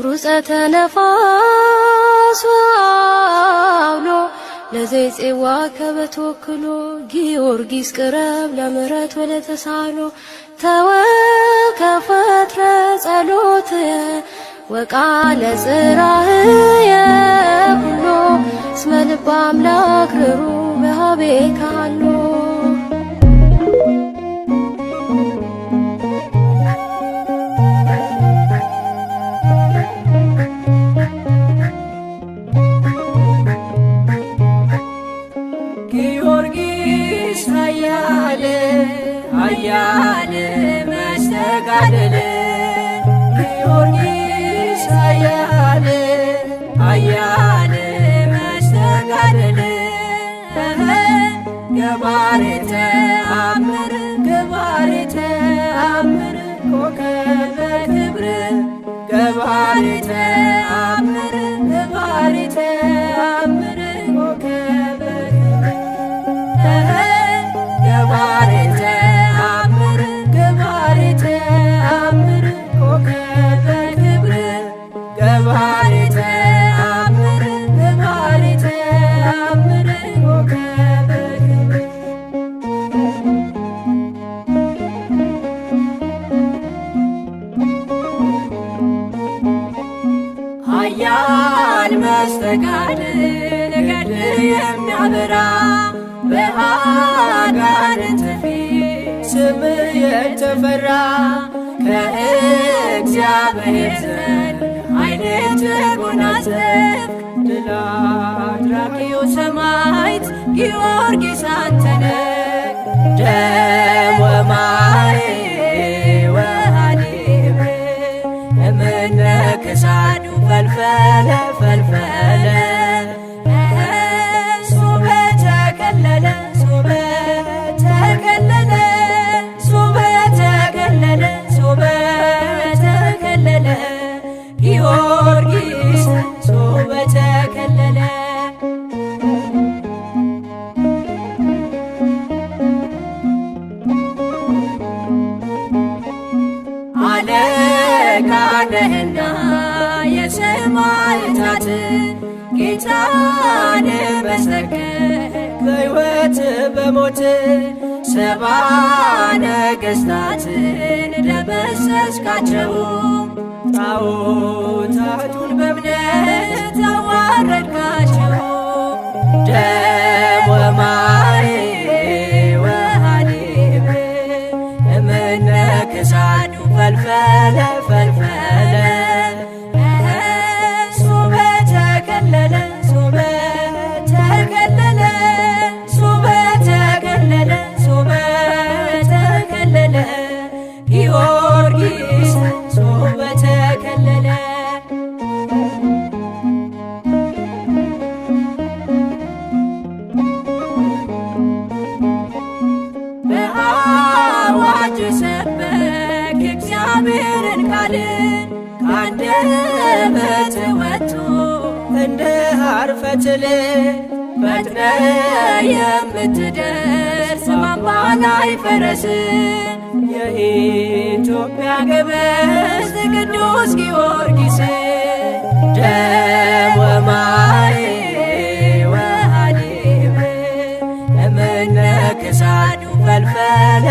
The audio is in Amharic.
ሩፀተ ነፋስ ወአውሎ ለዘይፄዋ ከበተወክሎ ጊዮርጊስ ቅረብ ለምህረት ወለተሳሎ ተወከፈትረ ጸሎትየ ወቃለ ጽራህየ ኩሎ እስመ ልበ አምላክ ርኅሩኅ በኀቤከ ሀሎ ጊዮርጊስ ኃያል መስተጋድል ጊዮርጊስ ኃያል መስተጋድል ገባሬ ተአምር ኮከበ ክብር ገባሬ ተአምር ኮከበ ገባሬ ተአምር ኮከበ ክብር ገባሬ ተአምር ኮከበ ክብር ኃያል መስተጋድል ገድል የሚያበራ በአጋንንት ፊት ስምህ የተፈራ ከእግዚአብሔር ዘንድ ኃይልን ተጎናጸፍክ ድል አድራጊው ሰማዕት ጊዮርጊስ አንተ ነህ። ደም ወማይ ወሐሊብ እምነ ክሳዱ ፈልፈለ ጊዮርጊስ በተከለለ አለቃ ነህና የሰማዕታት ጌታን መሰከርክ በሕይወት በሞት ሰባ ነገሥታትን ደመሰስካቸው ጣዖታቱን በእምነት አዋረድካቸው። ደም ወማይ ወሐሊብ እምነ ክሳዱ ፈልፈለ ጊዮርጊስ በተከለለ በአዋጅ ሰበክ እግዚአብሔርን ቃል ከአንደበትህ ወጥቶ እንደ ሐር ፈትል ፈጥነህ የምትደርስ በአምባ ላይ ፈረስ የኢትዮጵያ ገበዝ ቅዱስ ጊዮርጊስ ደም ወማይ ወሐሊብ እምነ ክሳዱ ፈልፈለ